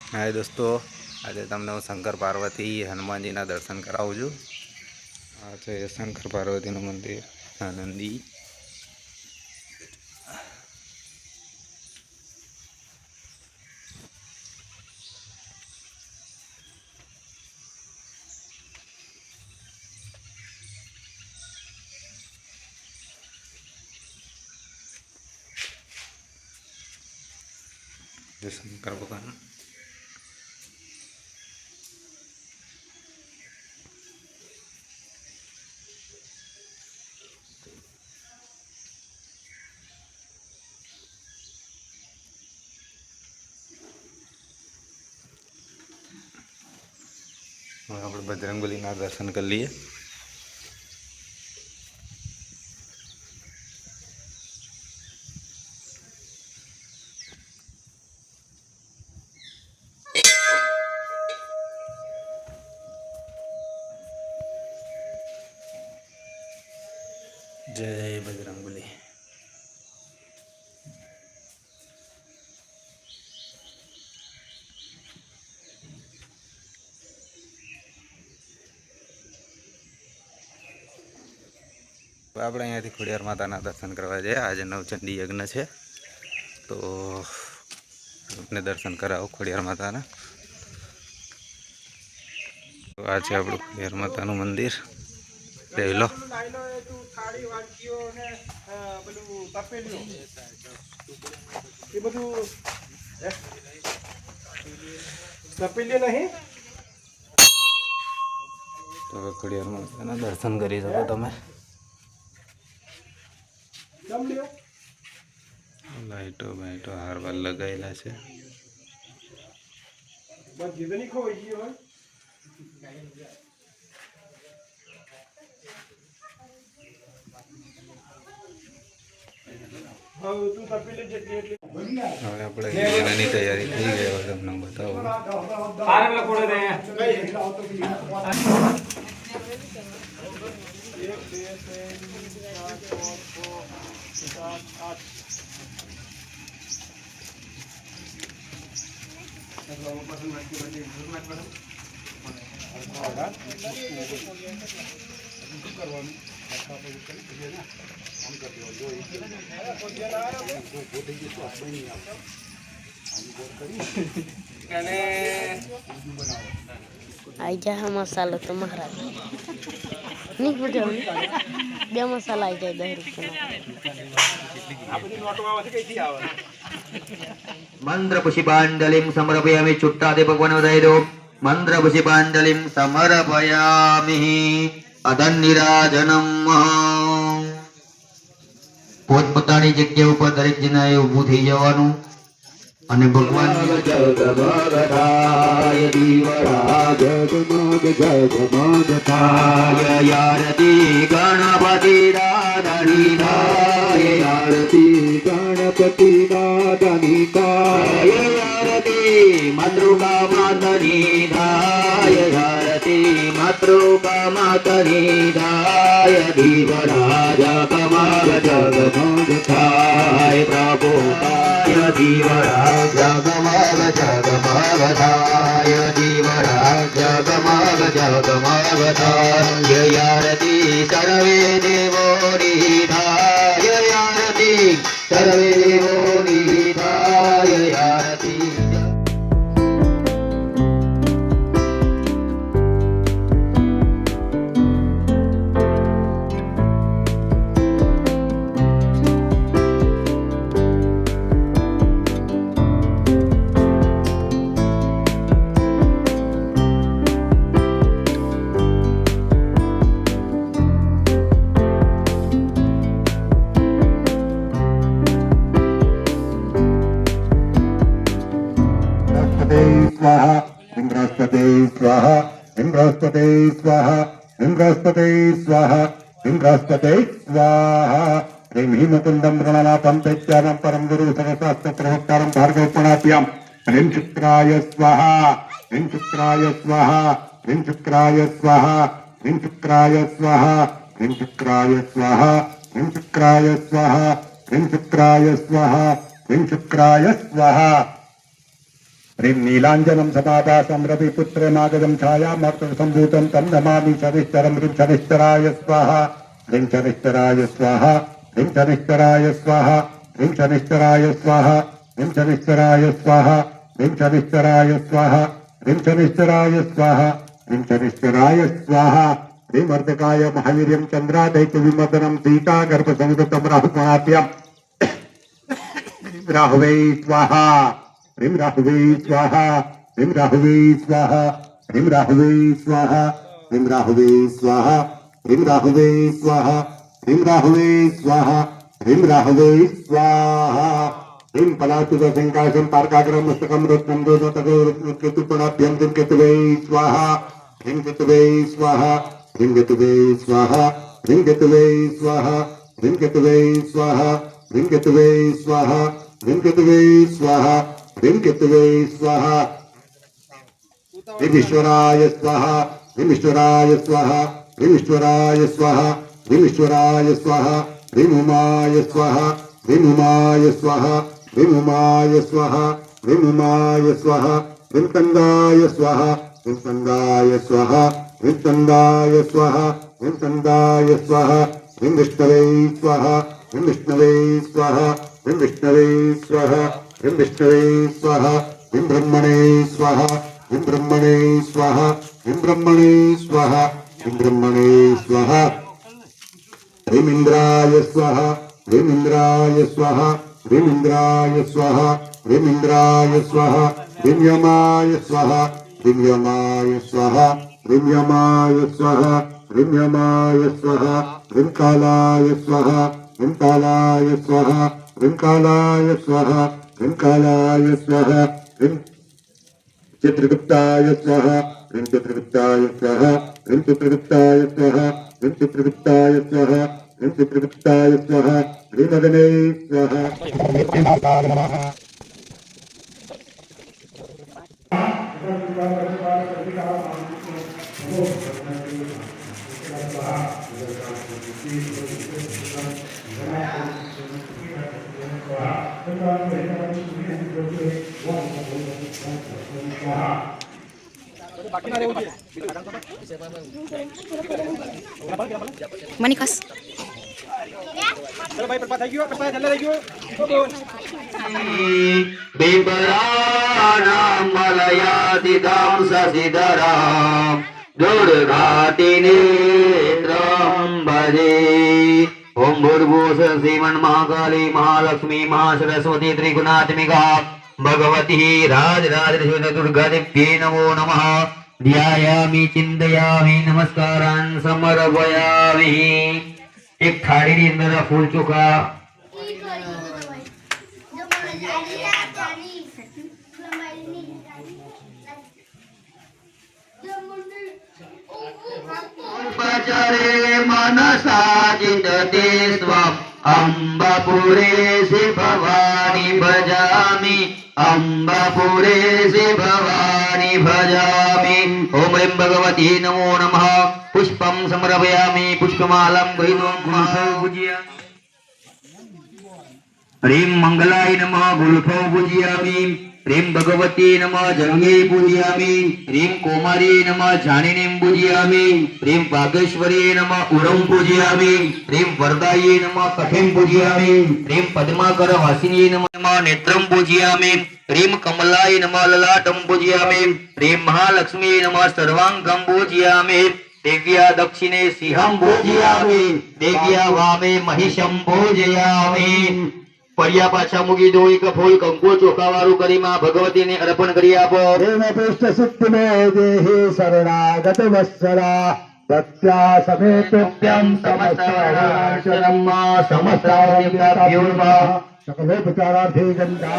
हाय दोस्तों, आज तमने हूँ शंकर पार्वती हनुमानजी दर्शन करावुं छुं। आ छे शंकर पार्वती मंदिर आनंदी। शंकर भगवान આપણે બજરંગબલીના દર્શન કરી લઈએ। जय बजरंगबली। આપણે અહીંયાથી ખોડિયાર માતાના દર્શન કરવા જઈએ। આજે નવચંડી યજ્ઞ છે, તો આપણે દર્શન કરાવો ખોડિયાર માતાના। તો આ છે આપણું ખોડિયાર માતાનું મંદિર, જોઈ લો। તો ખોડિયાર માતાના દર્શન કરી શકો તમે। लाइटो बाइटो हार वार लगायेला छे। હવે આપણે યજ્ઞની તૈયારી થઈ ગઈ, હવે તમને બતાવું। आई जा मसाला तो महाराज नहीं बुझे बे मसाला आई जाए 10 रुपया। मंत्र पुष्पांजलिं समर्पयामि। चुट्टादे भगवान उदय दो। मंत्र पुष्पांजलिं समर्पयामि। अदन्निराजनम પોતપોતાની જગ્યા ઉપર દરેક જણાએ ઊભું થઈ જવાનું અને ભગવાન જગમગધાય દીવડા જગમગ જગમગ થાય આરતી ગણપતિ દાદાની થાય આરતી ગણપતિ દાદાની થાય આરતી માતૃકા માતની થાય આરતી માતૃકા માતની થાય દીવડા જગમગ જગમગ થાય પ્રભુ દીવડા जगमग जगमग धाय दीवरा जगमग जगमग धाय आरती सर्वे देवोनी धाय आरती सर्वे देवोनी धाय आरती। स्वाहा इंद्रस्पते स्वाहा इंद्रस्पते स्वाहा इंद्रस्पते स्वाहा इंद्रस्पते स्वाहा। ह्रीं ह्रीमकुण्डं गणनाथं दैत्यानं परं गुरु सहस्रास्त्रप्रवक्तारं भार्गवप्रणाप्यां। ह्रीं शुक्राय स्वाहा ह्रीं शुक्राय स्वाहा ह्रीं शुक्राय स्वाहा ह्रीं शुक्राय स्वाहा ह्रीं शुक्राय स्वाहा ह्रीं शुक्राय स्वाहा ह्रीं शुक्राय स्वाहा ह्रीं शुक्राय स्वाहा। ह्रीं नीलाञ्जनं समाभासं रविपुत्र नागजं छायामर्तसम्भूतं तं नमामि शनिश्चरं ह्रीं शनिश्चराय स्वाहा ह्रीं शनिश्चराय स्वाहा ह्रीं शनिश्चराय स्वाहा ह्रीं शनिश्चराय स्वाहा ह्रीं शनिश्चराय स्वाहा ह्रीं शनिश्चराय स्वाहा ह्रीं शनिश्चराय स्वाहा ह्रीं शनिश्चराय स्वाहा ह्रीं वर्धकाय महावीर्यं चन्द्रादैत्यविमर्दनं सीता गर्भसमुदतं राहुमाप्यं राहुवे स्वाहा ह्रीं राहुवे स्वाहा ह्रीं राहुवे स्वाहा ह्रीं राहुवे स्वाहा ह्रीं राहुवे स्वाहा ह्रीं राहुवे स्वाहा ह्रीं राहुवे स्वाहा ह्रीं राहुवे स्वाहा ह्रीं पलाशुदशङ्काशं पार्काग्रं मस्तकं रत्नं दोदतगोरुकेतुपणाभ्यं ह्रीं केतवे स्वाहा ह्रीं केतवे स्वाहा ह्रीं केतवे स्वाहा ह्रीं केतवे स्वाहा ह्रीं केतवे स्वाहा ह्रीं केतवे स्वाहा ह्रीं केतवे स्वाहा ह्रीं केतवे स्वाहा ह्रीं ईश्वराय स्वाहा ह्रीं ईश्वराय स्वाहा ह्रीं ईश्वराय स्वाहा ह्रीं ईश्वराय स्वाहा ह्रीं उमाय स्वाहा ह्रीं उमाय स्वाहा ह्रीं उमाय स्वाहा ह्रीं उमाय स्वाहा ह्रीं तंगाय स्वाहा ह्रीं तंगाय स्वाहा ह्रीं तंगाय स्वाहा ह्रीं तंगाय स्वाहा ह्रीं विष्णवे स्वाहा ह्रीं विष्णवे स्वाहा ह्रीं विष्णवे स्वाहा ह्रीं विष्णवे स्वाहा ह्रीं ब्रह्मणे स्वाहा ह्रीं ब्रह्मणे स्वाहा ह्रीं ब्रह्मणे स्वाहा ह्रीं ब्रह्मणे स्वाहा ह्रीं इंद्राय स्वाहा ह्रीं इंद्राय स्वाहा ह्रीं इंद्राय स्वाहा ह्रीं इंद्राय स्वाहा ह्रीं यमाय स्वाहा ह्रीं यमाय स्वाहा ह्रीं यमाय स्वाहा ह्रीं यमाय स्वाहा ह्रीं कालाय स्वाहा ह्रीं कालाय स्वाहा ह्रीं कालाय स्वाहा ह्रीं कालाय स्वाहा ह्रीं चित्रगुप्ताय स्वाहा ह्रीं चित्रगुप्ताय स्वाहा ह्रीं चित्रगुप्ताय स्वाहा ह्रीं चित्रगुप्ताय स्वाहा ह्रीं चित्रगुप्ताय स्वाहा ह्रीं अग्ने स्वाहा Manikas. बिबराणां मलयादिदां शशिधरां दुर्घाटिनेत्रं भजे ओं भूर्भुवः श्रीमन्महाकाली महालक्ष्मी महासरस्वती त्रिगुणात्मिका भगवती राजराजेश्वरी दुर्गादेव्यै नमो नमः ध्यायामि चिंतयामि नमस्कारान् समर्पयामि एक थाळीની અંદર ફૂલ ચોખા उपचरे मनसा चिन्तते स्वम् अम्बपुरे श्री भवानी भजामि अम्बपुरे श्री भवानी भजामि ओम ह्रीं भगवती नमो नमः पुष्पं समर्पयामि पुष्पमालं गृहीत्वा गुरुभो पूजयामि ह्रीं मंगलाय नमः गुरुभो पूजयामि ह्रीं भगवती नमः जंगे पूजयामि ह्रीं कोमारी नमः जानिनीं पूजयामि ह्रीं वागेश्वरी नमः उरं पूजयामि ह्रीं वरदायै नमः कठिं पूजयामि ह्रीं पद्माकर वासिनी नमः नेत्रं पूजयामि ह्रीं कमलाय नमः ललाटं पूजयामि ह्रीं महालक्ष्मी नमः सर्वांगं पूजयामि देव्या दक्षिणे सिंहं पूजयामि देव्या वामे महिषं पूजयामि परिया पाछा मुगी दो एक फूल कंको चोखा वारू करी मां भगवती ने अर्पण करी आपो प्रेमपुष्ट सिद्धि में देहि शरणागत वत्सला भक्त्या समेतुभ्यं समस्तशरणं समस्ताभ्यो सकलोपचारार्थे गंगा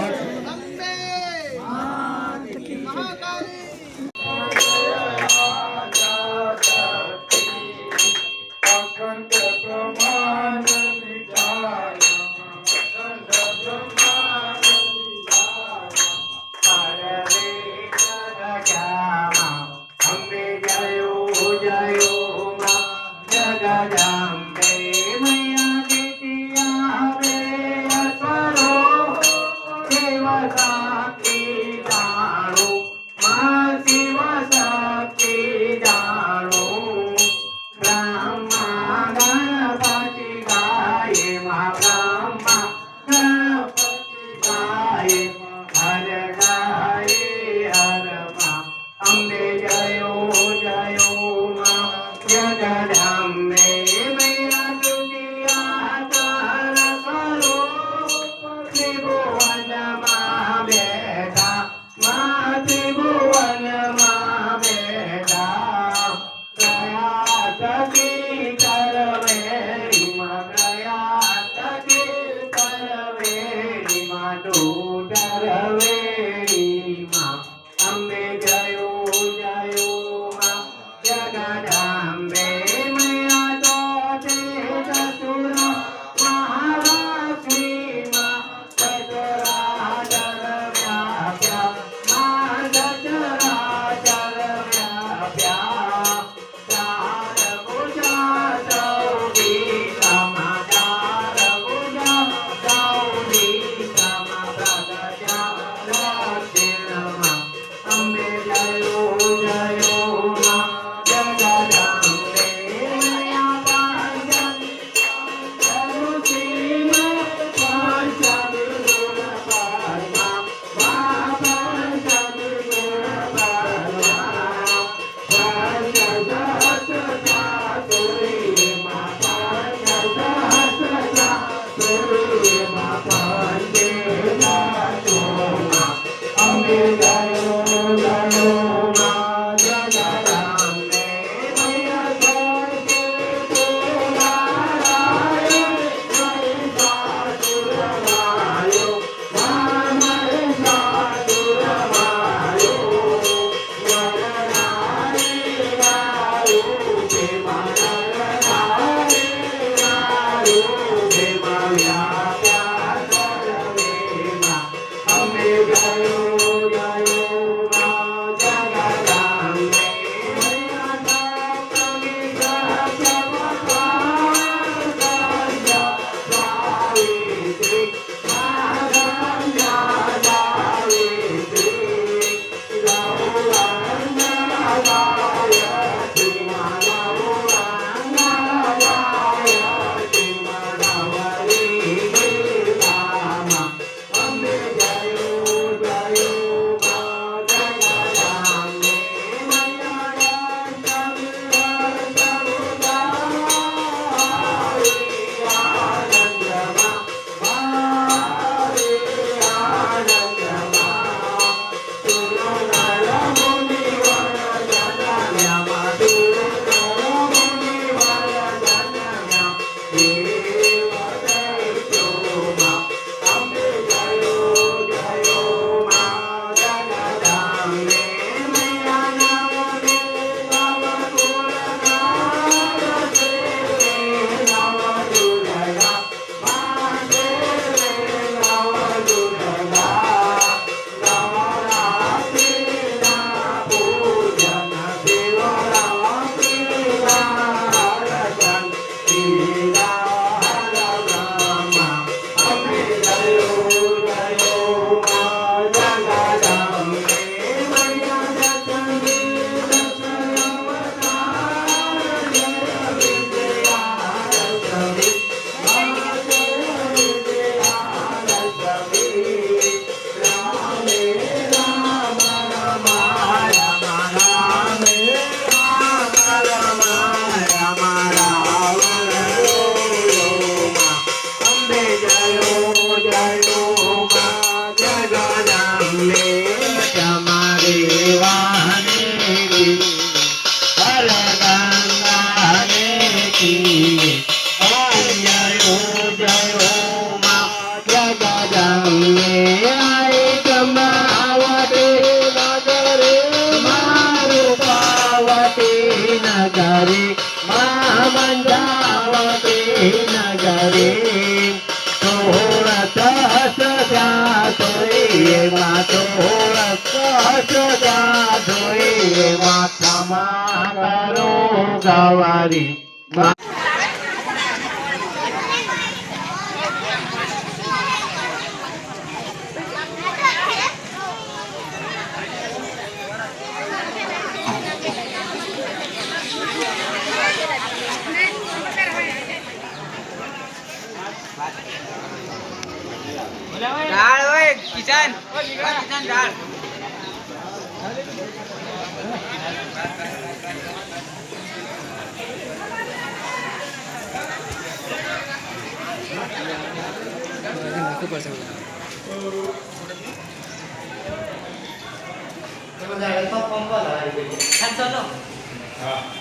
અંબે જયો જયો માં જગદંબે મૈયા તો તે ચતુર મહાલક્ષ્મી માં સચરાચર વ્યાપ્યા માં સચરાચર વ્યાપ્યા ચાર ભુજા સૌની સમાચાર ભુજા સૌની સમા પ્રગટ્યા દક્ષિણમાં અંબે જયો જયો માં જગદંબે મૈયા નગરે મંજાવતી નગરે સોળત સજાતોય માં સોળત સજાતોય માં ક્ષમા કરો ગવારી દાળ હોય કિચન કિચન દાળ તો પંપ લાવી દે. હા ચલો. હા